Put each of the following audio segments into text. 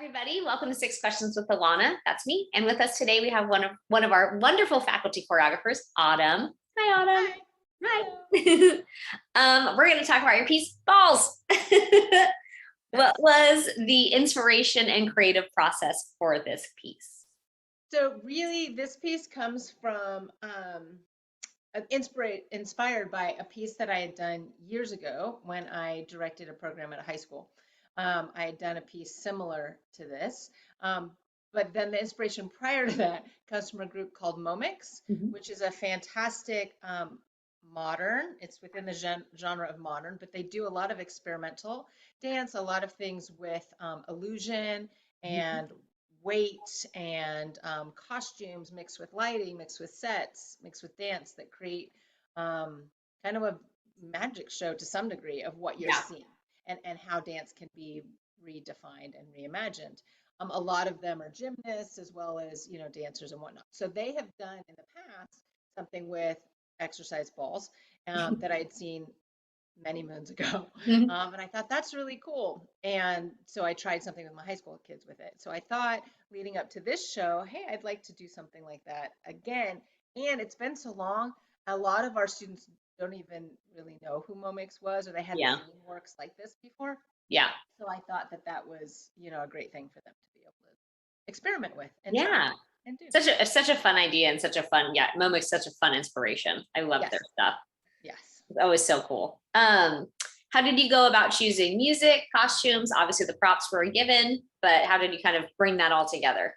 everybody. Welcome to Six Questions with Alana. That's me. And with us today, we have one of our wonderful faculty choreographers, Autumn. Hi, Autumn. Hi. We're going to talk about your piece, Balls. What was the inspiration and creative process for this piece? So really, this piece comes from inspired by a piece that I had done years ago when I directed a program at a high school. I had done a piece similar to this, but then the inspiration prior to that comes from a group called Momix, which is a fantastic modern. It's within the genre of modern, but they do a lot of experimental dance, a lot of things with illusion and weight and costumes mixed with lighting, mixed with sets, mixed with dance that create kind of a magic show to some degree of what you're seeing and how dance can be redefined and reimagined. A lot of them are gymnasts as well as, dancers and whatnot. So they have done in the past something with exercise balls that I had seen many moons ago. And I thought that's really cool. And so I tried something with my high school kids with it. So I thought leading up to this show, hey, I'd like to do something like that again. And it's been so long, a lot of our students don't even really know who Momix was, or they hadn't seen works like this before. Yeah. So I thought that was, a great thing for them to be able to experiment with and try and do. Such a fun idea and such a fun, Momix, such a fun inspiration. I love their stuff. Yes. It's always so cool. How did you go about choosing music, costumes? Obviously the props were given, but how did you kind of bring that all together?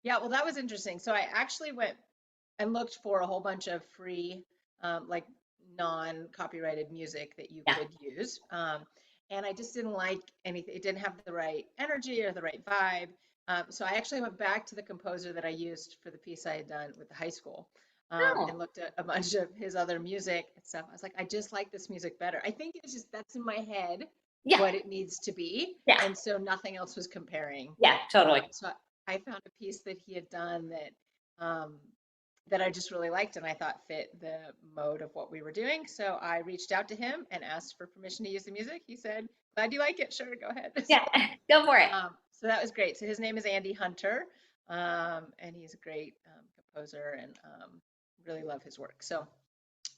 Yeah, well, that was interesting. So I actually went and looked for a whole bunch of free, like non-copyrighted music that you could use. And I just didn't like anything. It didn't have the right energy or the right vibe. So I actually went back to the composer that I used for the piece I had done with the high school. And looked at a bunch of his other music and stuff. I was like, I just like this music better. I think it's just that's in my head what it needs to be. And so nothing else was comparing. Yeah, totally. So I found a piece that he had done that I just really liked and I thought fit the mode of what we were doing. So I reached out to him and asked for permission to use the music. He said, glad you like it. Sure, go ahead. Yeah, go for it. So that was great. So his name is Andy Hunter, and he's a great composer and really love his work. So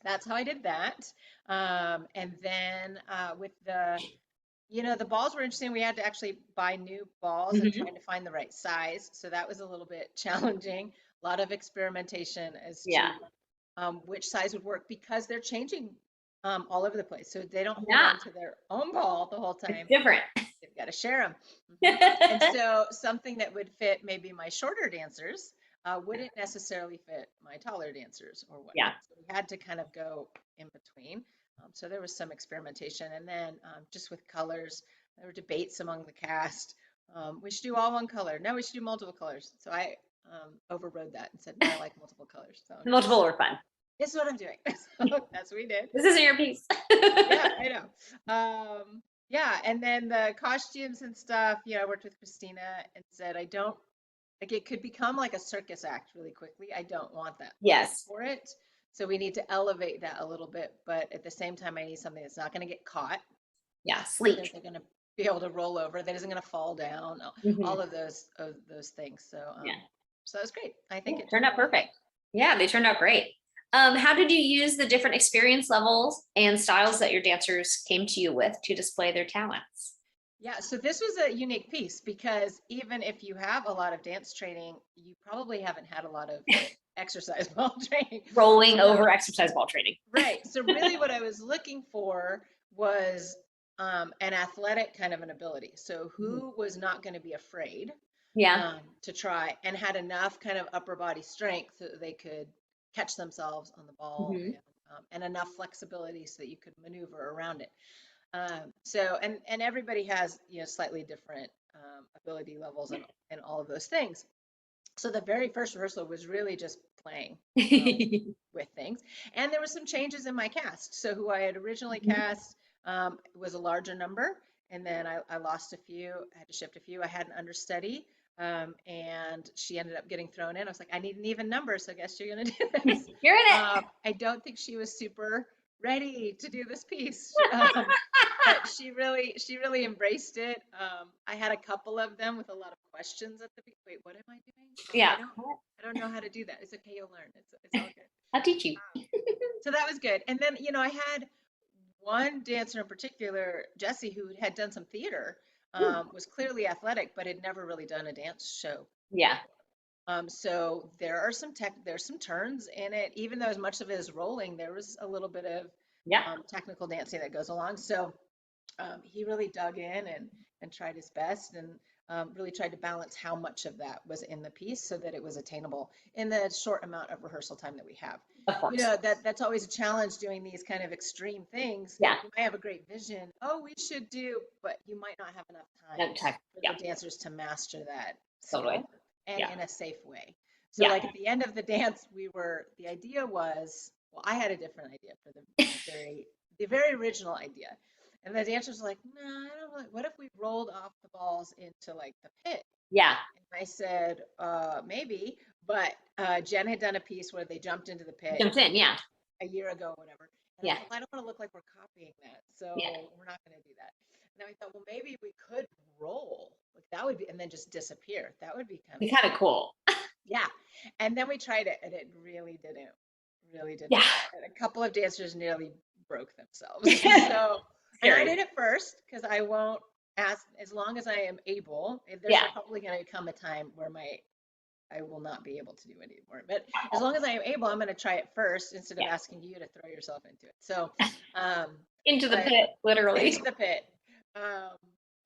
that's how I did that. And then with the balls were interesting. We had to actually buy new balls and trying to find the right size. So that was a little bit challenging. A lot of experimentation as to which size would work because they're changing all over the place. So they don't hold on to their own ball the whole time. It's different. They've got to share them. And so something that would fit maybe my shorter dancers wouldn't necessarily fit my taller dancers or what. So we had to kind of go in between. So there was some experimentation. And then just with colors, there were debates among the cast. We should do all one color. No, we should do multiple colors. So I overrode that and said, no, I like multiple colors. So multiple were fun. This is what I'm doing. So that's what we did. This isn't your piece. Yeah, I know. Yeah, and then the costumes and stuff, I worked with Christina and said, I don't, like it could become like a circus act really quickly. I don't want that for it. So we need to elevate that a little bit, but at the same time, I need something that's not going to get caught. Yeah, sleek. They're going to be able to roll over. That isn't going to fall down. All of those things. So so that was great. I think it turned out perfect. Yeah, they turned out great. How did you use the different experience levels and styles that your dancers came to you with to display their talents? Yeah, so this was a unique piece because even if you have a lot of dance training, you probably haven't had a lot of exercise ball training. Rolling over exercise ball training. Right. So really what I was looking for was an athletic kind of an ability. So who was not going to be afraid to try and had enough kind of upper body strength so that they could catch themselves on the ball and enough flexibility so that you could maneuver around it. So everybody has slightly different ability levels and all of those things. So the very first rehearsal was really just playing with things, and there were some changes in my cast. So who I had originally cast was a larger number, and then I lost a few. I had to shift a few. I had an understudy. And she ended up getting thrown in. I was like, I need an even number, so I guess you're gonna do this. You're in it. I don't think she was super ready to do this piece. but she really embraced it. I had a couple of them with a lot of questions at the beginning. Wait, what am I doing? Oh, Yeah. I don't know how to do that. It's okay, you'll learn. It's all good. I'll teach you. So that was good. And then, I had one dancer in particular, Jessie, who had done some theater, was clearly athletic, but had never really done a dance show. Yeah. So there's some turns in it. Even though as much of it is rolling, there was a little bit of Yeah. technical dancing that goes along. So he really dug in and tried his best and really tried to balance how much of that was in the piece so that it was attainable in the short amount of rehearsal time that we have. Of course. That's always a challenge doing these kind of extreme things. Yeah. You might have a great vision. Oh, we should do, but you might not have enough time No time. for Yeah. the dancers to master that Totally. skill and Yeah. in a safe way. So Yeah. like at the end of the dance, the idea was, well, I had a different idea for the very original idea. And the dancers were like, no, I don't like, what if we rolled off the balls into like the pit? Yeah. And I said, maybe, but Jen had done a piece where they jumped into the pit Jumped in. Yeah. a year ago, or whatever. And Yeah. I thought, well, I don't want to look like we're copying that. So Yeah. we're not going to do that. And then we thought, well, maybe we could roll. Like that would be, and then just disappear. That would be Be kind of cool. yeah. And then we tried it and it really didn't. Yeah. And a couple of dancers nearly broke themselves. So, and I did it first because I won't ask as long as I am able. There's probably going to come a time where I will not be able to do it anymore. But as long as I am able, I'm going to try it first instead of asking you to throw yourself into it. So, into the pit, literally. into the pit.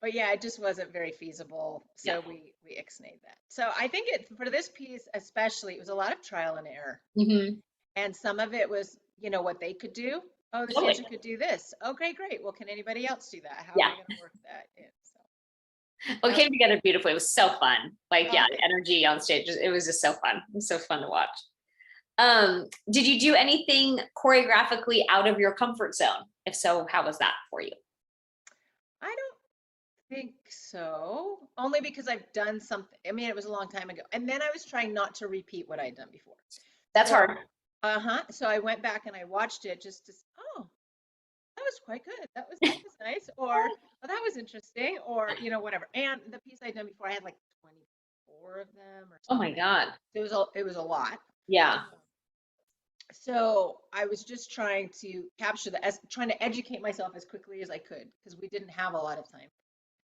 But yeah, it just wasn't very feasible. So we ixnayed that. So I think for this piece, especially, it was a lot of trial and error. Mm-hmm. And some of it was, what they could do. Oh, the dancer could do this. Okay, great. Well, can anybody else do that? How are we going to work that in? So. Well, it came together beautifully. It was so fun. Like, the energy on stage, it was just so fun. It was so fun to watch. Did you do anything choreographically out of your comfort zone? If so, how was that for you? I don't think so. Only because I've done something. I mean, it was a long time ago. And then I was trying not to repeat what I'd done before. That's hard. So I went back and I watched it just to, that was quite good. That was nice. Or, oh, that was interesting. Or, whatever. And the piece I'd done before, I had like 24 of them or something. Oh my God. It was a lot. Yeah. So I was just trying to trying to educate myself as quickly as I could because we didn't have a lot of time.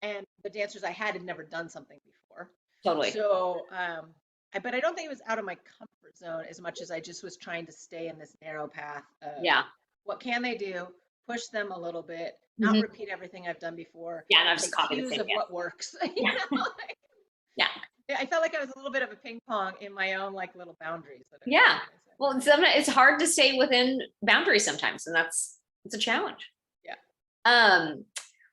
And the dancers I had never done something before. Totally. So, but I don't think it was out of my comfort zone as much as I just was trying to stay in this narrow path of what can they do, push them a little bit, not repeat everything I've done before. Yeah, not just copy the same. Of what works. Yeah. I felt like I was a little bit of a ping pong in my own like little boundaries. Yeah. Well, sometimes it's hard to stay within boundaries sometimes, and it's a challenge. Yeah.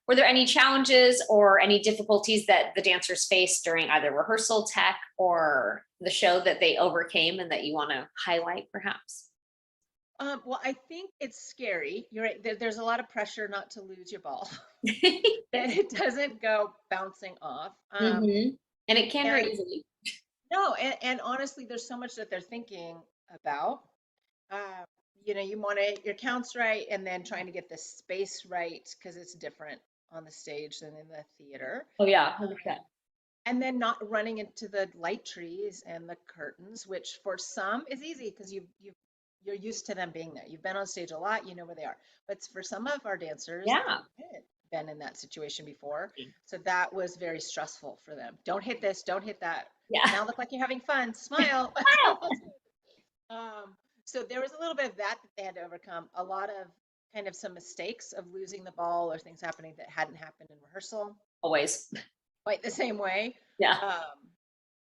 Were there any challenges or any difficulties that the dancers faced during either rehearsal, tech, or the show that they overcame and that you want to highlight, perhaps? Well, I think it's scary. You're right. There's a lot of pressure not to lose your ball. That it doesn't go bouncing off. And it can very easily. No, and honestly, there's so much that they're thinking about. You want your counts right, and then trying to get the space right because it's different on the stage than in the theater. Oh yeah, 100%. And then not running into the light trees and the curtains, which for some is easy because you're used to them being there. You've been on stage a lot, you know where they are. But for some of our dancers, been in that situation before, so that was very stressful for them. Don't hit this, don't hit that. Now look like you're having fun. Smile. So there was a little bit of that they had to overcome. A lot of kind of some mistakes of losing the ball or things happening that hadn't happened in rehearsal. Always. Quite the same way. Yeah.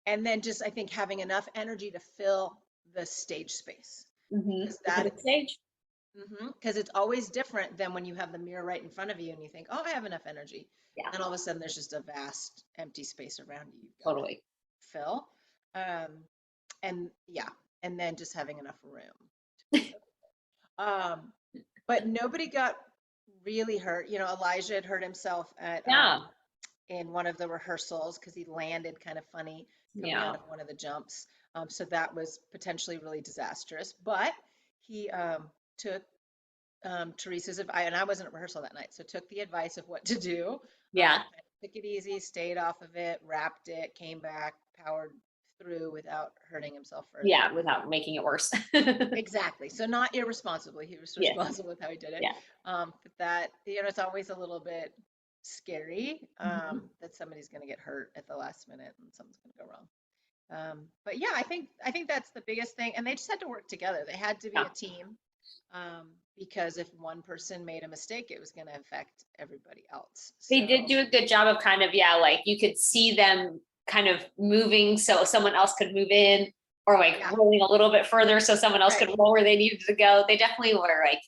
And then just, I think, having enough energy to fill the stage space. That stage. Because it's always different than when you have the mirror right in front of you and you think, oh, I have enough energy. Yeah. And all of a sudden there's just a vast empty space around you. Totally. Fill. And then just having enough room. But nobody got really hurt. Elijah had hurt himself at in one of the rehearsals because he landed kind of funny coming out of one of the jumps. So that was potentially really disastrous. But he took Teresa's advice, and I wasn't at rehearsal that night, so took the advice of what to do. Yeah. Kind of took it easy, stayed off of it, wrapped it, came back, powered through without hurting himself further. Yeah, without making it worse. Exactly. So not irresponsibly. He was Yes. responsible with how he did it. Yeah. But that, it's always a little bit scary Mhm. that somebody's going to get hurt at the last minute and something's going to go wrong. But yeah, I think that's the biggest thing. And they just had to work together. They had to be Yeah. a team because if one person made a mistake, it was going to affect everybody else. They did do a good job of kind of, yeah, like you could see them kind of moving so someone else could move in, or like Yeah, rolling a little bit further so someone else right, could roll where they needed to go. They definitely were like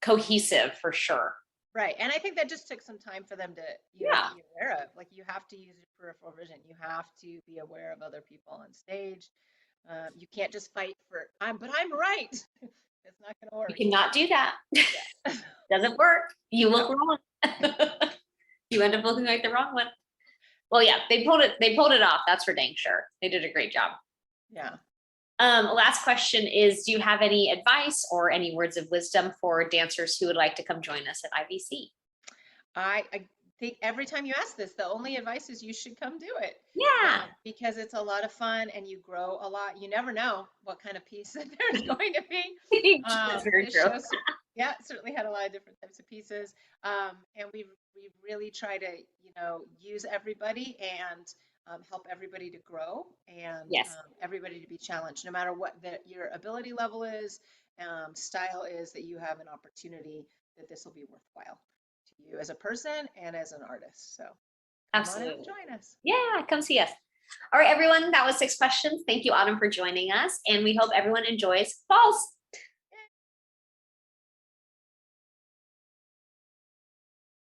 cohesive for sure. right. And I think that just took some time for them to, Yeah. be aware of. Like you have to use your peripheral vision. You have to be aware of other people on stage. You can't just fight for but I'm right. It's not going to You work. cannot do that. Yeah. Doesn't work. You look Nope. wrong. You end up looking like the wrong one. Well, yeah, they pulled it off. That's for dang sure. They did a great job. Yeah. Last question is, do you have any advice or any words of wisdom for dancers who would like to come join us at IVC? I think every time you ask this, the only advice is you should come do it Yeah. because it's a lot of fun and you grow a lot. You never know what kind of piece that there's going to be. That's very This true. show, yeah, certainly had a lot of different types of pieces, and we really try to use everybody and help everybody to grow and Yes, everybody to be challenged, no matter what your ability level is, style is. That you have an opportunity that this will be worthwhile to you as a person and as an artist. So come on out and absolutely. join us. Yeah, come see us. All right, everyone, that was 6 questions. Thank you, Autumn, for joining us. And we hope everyone enjoys balls.